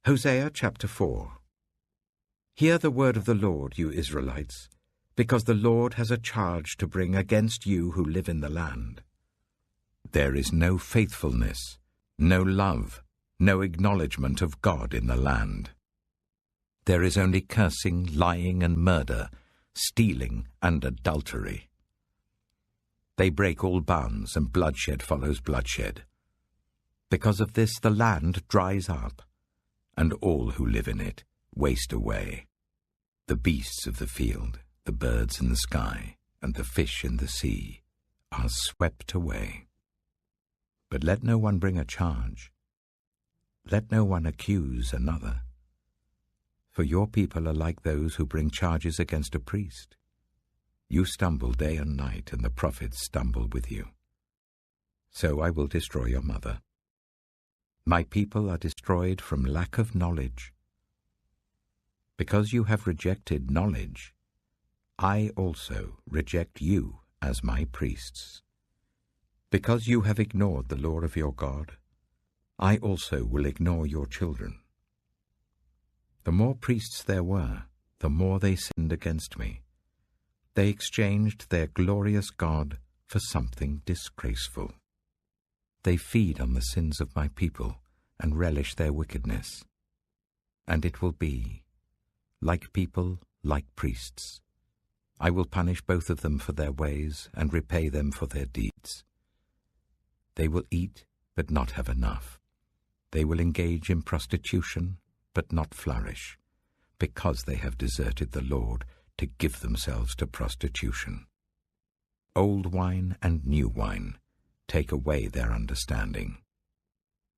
Hosea chapter 4. Hear the word of the Lord, you Israelites, because the Lord has a charge to bring against you who live in the land. There is no faithfulness, no love, no acknowledgement of God in the land. There is only cursing, lying, and murder, stealing, and adultery. They break all bounds, and bloodshed follows bloodshed. Because of this the land dries up, and all who live in it waste away. The beasts of the field, the birds in the sky, and the fish in the sea are swept away. But let no one bring a charge. Let no one accuse another. For your people are like those who bring charges against a priest. You stumble day and night, and the prophets stumble with you. So I will destroy your mother. My people are destroyed from lack of knowledge. Because you have rejected knowledge, I also reject you as my priests. Because you have ignored the law of your God, I also will ignore your children. The more priests there were, the more they sinned against me. They exchanged their glorious God for something disgraceful. They feed on the sins of my people and relish their wickedness. And it will be, like people, like priests. I will punish both of them for their ways and repay them for their deeds. They will eat, but not have enough. They will engage in prostitution, but not flourish, because they have deserted the Lord to give themselves to prostitution. Old wine and new wine take away their understanding.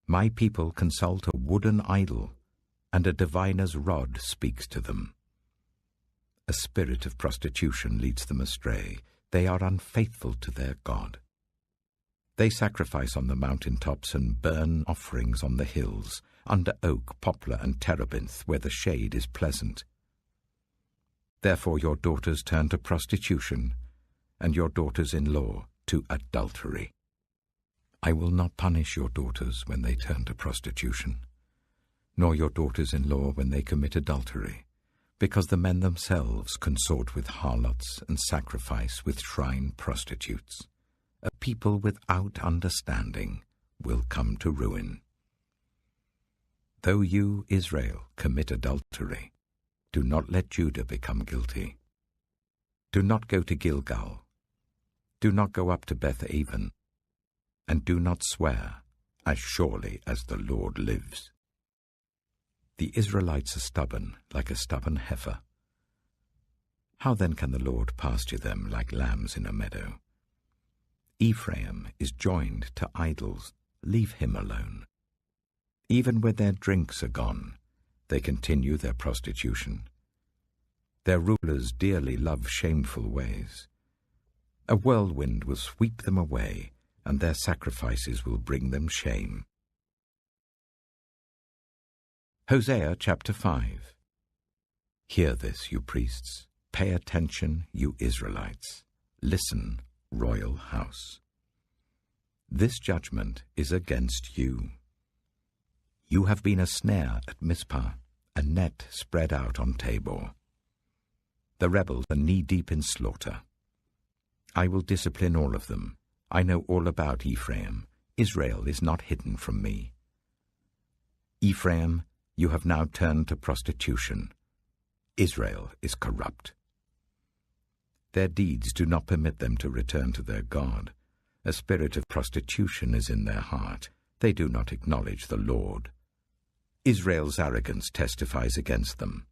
My people consult a wooden idol, and a diviner's rod speaks to them. A spirit of prostitution leads them astray. They are unfaithful to their God. They sacrifice on the mountaintops and burn offerings on the hills, under oak, poplar, and terebinth, where the shade is pleasant. Therefore your daughters turn to prostitution, and your daughters-in-law to adultery. I will not punish your daughters when they turn to prostitution, nor your daughters-in-law when they commit adultery, because the men themselves consort with harlots and sacrifice with shrine prostitutes. A people without understanding will come to ruin. Though you, Israel, commit adultery, do not let Judah become guilty. Do not go to Gilgal. Do not go up to Beth-aven. And do not swear, as surely as the Lord lives. The Israelites are stubborn, like a stubborn heifer. How then can the Lord pasture them like lambs in a meadow? Ephraim is joined to idols. Leave him alone. Even when their drinks are gone, they continue their prostitution. Their rulers dearly love shameful ways. A whirlwind will sweep them away, and their sacrifices will bring them shame. Hosea chapter 5. Hear this, you priests. Pay attention, you Israelites. Listen, royal house. This judgment is against you. You have been a snare at Mizpah, a net spread out on Tabor. The rebels are knee-deep in slaughter. I will discipline all of them. I know all about Ephraim. Israel is not hidden from me. Ephraim, you have now turned to prostitution. Israel is corrupt. Their deeds do not permit them to return to their God. A spirit of prostitution is in their heart. They do not acknowledge the Lord. Israel's arrogance testifies against them.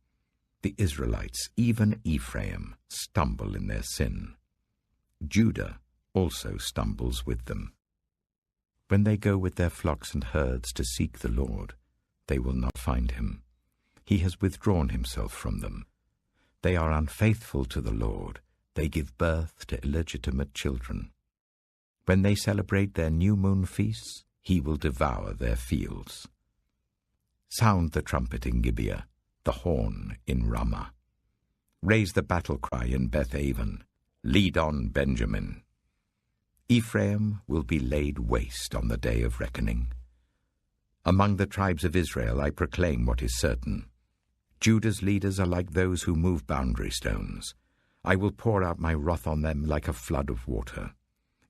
The Israelites, even Ephraim, stumble in their sin. Judah also stumbles with them. When they go with their flocks and herds to seek the Lord, they will not find him. He has withdrawn himself from them. They are unfaithful to the Lord. They give birth to illegitimate children. When they celebrate their new moon feasts, he will devour their fields. Sound the trumpet in Gibeah, the horn in Ramah. Raise the battle cry in Beth-aven. Lead on, Benjamin. Ephraim will be laid waste on the day of reckoning. Among the tribes of Israel I proclaim what is certain. Judah's leaders are like those who move boundary stones. I will pour out my wrath on them like a flood of water.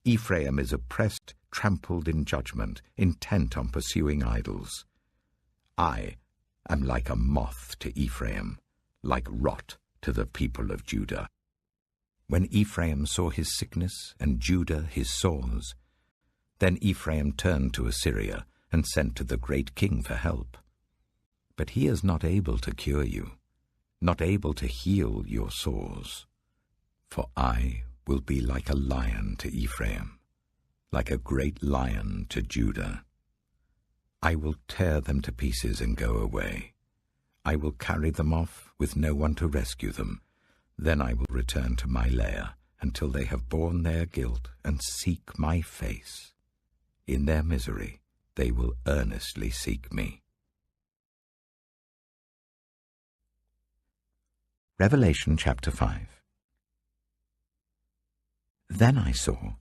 Ephraim is oppressed, trampled in judgment, intent on pursuing idols. I am like a moth to Ephraim, like rot to the people of Judah. When Ephraim saw his sickness and Judah his sores, then Ephraim turned to Assyria and sent to the great king for help. But he is not able to cure you, not able to heal your sores. For I will be like a lion to Ephraim, like a great lion to Judah. I will tear them to pieces and go away. I will carry them off with no one to rescue them. Then I will return to my lair until they have borne their guilt and seek my face. In their misery they will earnestly seek me. Revelation chapter 5. Then I saw,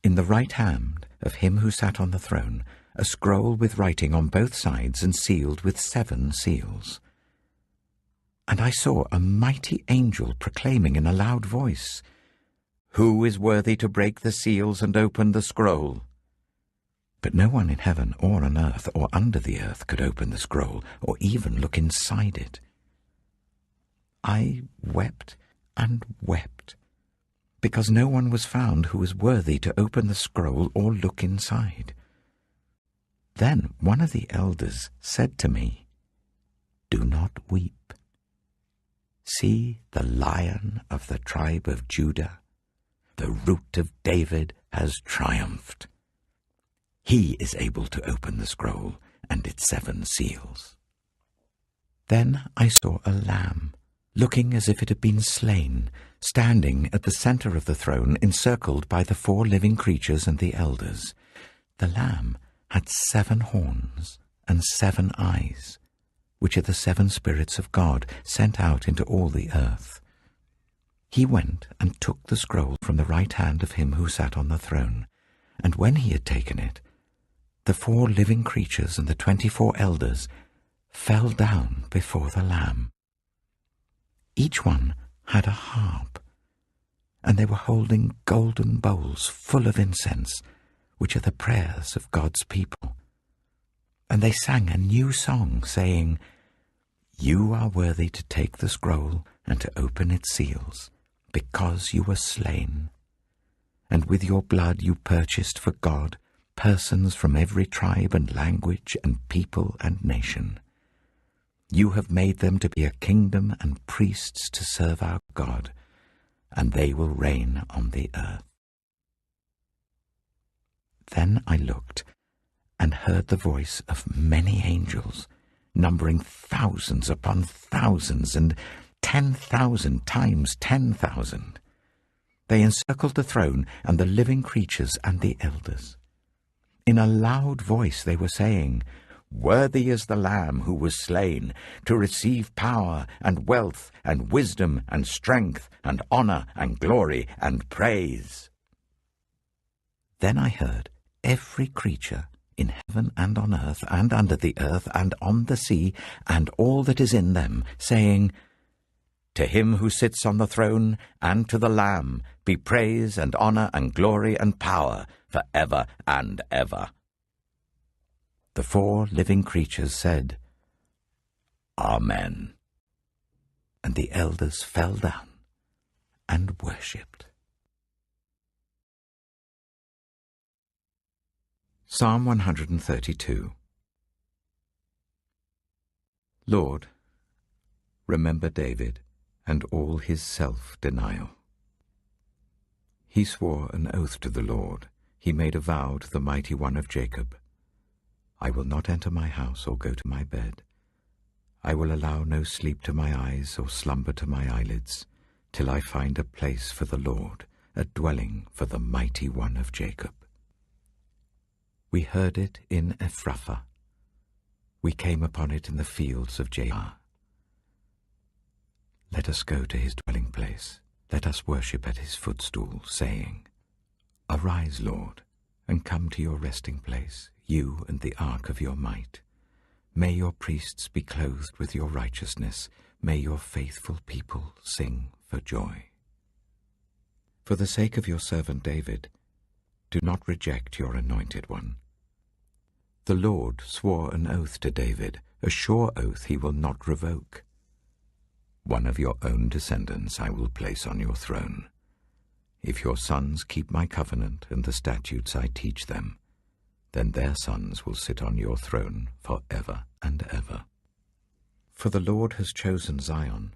in the right hand of him who sat on the throne, a scroll with writing on both sides and sealed with 7 seals. And I saw a mighty angel proclaiming in a loud voice, "Who is worthy to break the seals and open the scroll?" But no one in heaven or on earth or under the earth could open the scroll or even look inside it. I wept and wept, because no one was found who was worthy to open the scroll or look inside. Then one of the elders said to me, "Do not weep. See, the Lion of the tribe of Judah, the Root of David, has triumphed. He is able to open the scroll and its 7 seals." Then I saw a lamb, looking as if it had been slain, standing at the center of the throne, encircled by the 4 living creatures and the elders. The lamb had 7 horns and 7 eyes, which are the 7 spirits of God sent out into all the earth. He went and took the scroll from the right hand of him who sat on the throne, and when he had taken it, the 4 living creatures and the 24 elders fell down before the Lamb. Each one had a harp, and they were holding golden bowls full of incense, which are the prayers of God's people. And they sang a new song, saying, "You are worthy to take the scroll and to open its seals, because you were slain. And with your blood you purchased for God persons from every tribe and language and people and nation. You have made them to be a kingdom and priests to serve our God, and they will reign on the earth." Then I looked and heard the voice of many angels, numbering thousands upon thousands and 10,000 times 10,000. They encircled the throne and the living creatures and the elders. In a loud voice they were saying, "Worthy is the Lamb who was slain to receive power and wealth and wisdom and strength and honor and glory and praise." Then I heard every creature in heaven and on earth and under the earth and on the sea and all that is in them, saying, "To him who sits on the throne and to the Lamb be praise and honor and glory and power for ever and ever." The 4 living creatures said, "Amen." And the elders fell down and worshipped. Psalm 132. Lord, remember David and all his self-denial. He swore an oath to the Lord. He made a vow to the Mighty One of Jacob. "I will not enter my house or go to my bed. I will allow no sleep to my eyes or slumber to my eyelids, till I find a place for the Lord, a dwelling for the Mighty One of Jacob." We heard it in Ephrathah. We came upon it in the fields of Jaar. Let us go to his dwelling place. Let us worship at his footstool, saying, "Arise, Lord, and come to your resting place, you and the ark of your might. May your priests be clothed with your righteousness. May your faithful people sing for joy. For the sake of your servant David, do not reject your anointed one. The Lord swore an oath to David, a sure oath he will not revoke. One of your own descendants I will place on your throne. If your sons keep my covenant and the statutes I teach them, then their sons will sit on your throne forever and ever. For the Lord has chosen Zion.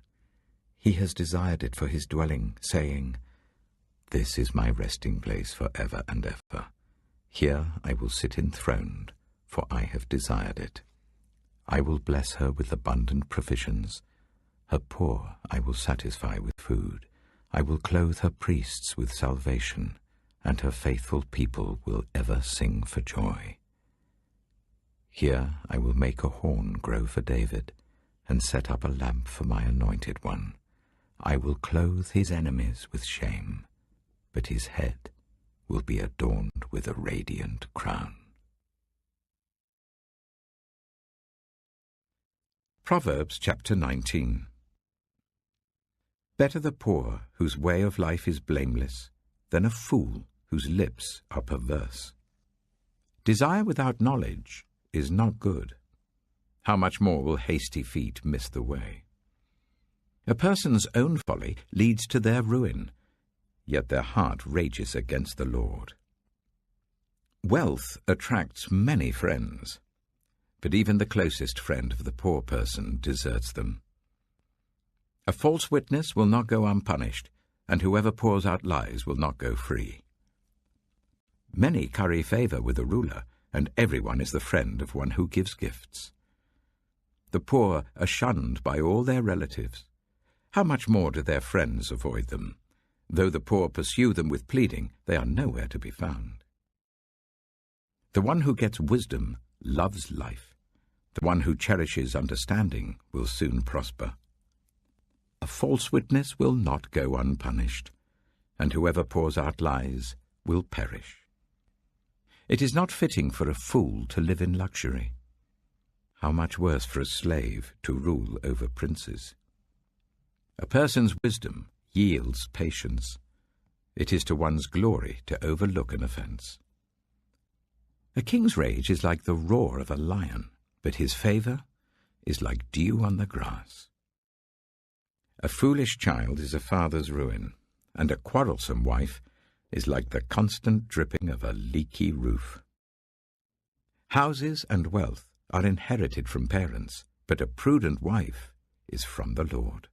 He has desired it for his dwelling, saying, This is my resting place forever and ever. Here I will sit enthroned, for I have desired it. I will bless her with abundant provisions. Her poor I will satisfy with food. I will clothe her priests with salvation, and her faithful people will ever sing for joy. Here I will make a horn grow for David, and set up a lamp for my anointed one. I will clothe his enemies with shame, but his head will be adorned with a radiant crown. Proverbs chapter 19. Better the poor whose way of life is blameless than a fool whose lips are perverse. Desire without knowledge is not good. How much more will hasty feet miss the way? A person's own folly leads to their ruin, yet their heart rages against the Lord. Wealth attracts many friends, but even the closest friend of the poor person deserts them. A false witness will not go unpunished, and whoever pours out lies will not go free. Many curry favor with a ruler, and everyone is the friend of one who gives gifts. The poor are shunned by all their relatives. How much more do their friends avoid them? Though the poor pursue them with pleading, they are nowhere to be found. The one who gets wisdom loves life. The one who cherishes understanding will soon prosper. A false witness will not go unpunished, and whoever pours out lies will perish. It is not fitting for a fool to live in luxury. How much worse for a slave to rule over princes. A person's wisdom yields patience. It is to one's glory to overlook an offense. A king's rage is like the roar of a lion, but his favor is like dew on the grass. A foolish child is a father's ruin, and a quarrelsome wife is like the constant dripping of a leaky roof. Houses and wealth are inherited from parents, but a prudent wife is from the Lord.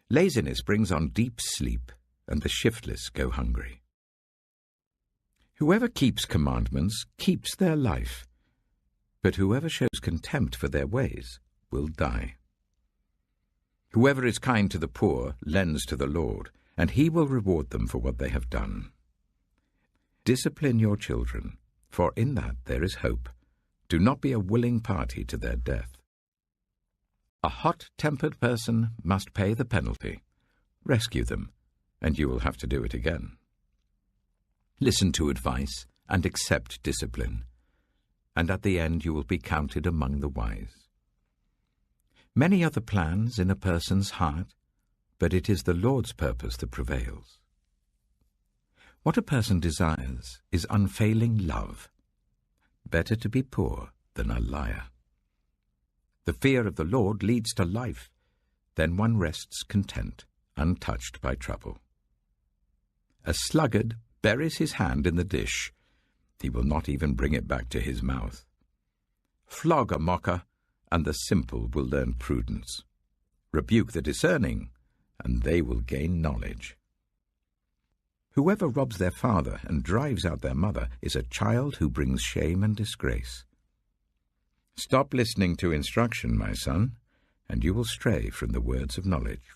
Laziness brings on deep sleep, and the shiftless go hungry. Whoever keeps commandments keeps their life, but whoever shows contempt for their ways will die. Whoever is kind to the poor lends to the Lord, and he will reward them for what they have done. Discipline your children, for in that there is hope. Do not be a willing party to their death. A hot-tempered person must pay the penalty. Rescue them, and you will have to do it again. Listen to advice and accept discipline, and at the end you will be counted among the wise. Many are the plans in a person's heart, but it is the Lord's purpose that prevails. What a person desires is unfailing love. Better to be poor than a liar. The fear of the Lord leads to life. Then one rests content, untouched by trouble. A sluggard buries his hand in the dish. He will not even bring it back to his mouth. Flog a mocker, and the simple will learn prudence. Rebuke the discerning, and they will gain knowledge. Whoever robs their father and drives out their mother is a child who brings shame and disgrace. Stop listening to instruction, my son, and you will stray from the words of knowledge.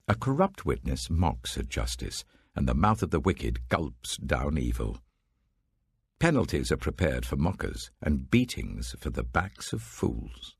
A corrupt witness mocks at justice, and the mouth of the wicked gulps down evil. Penalties are prepared for mockers, and beatings for the backs of fools.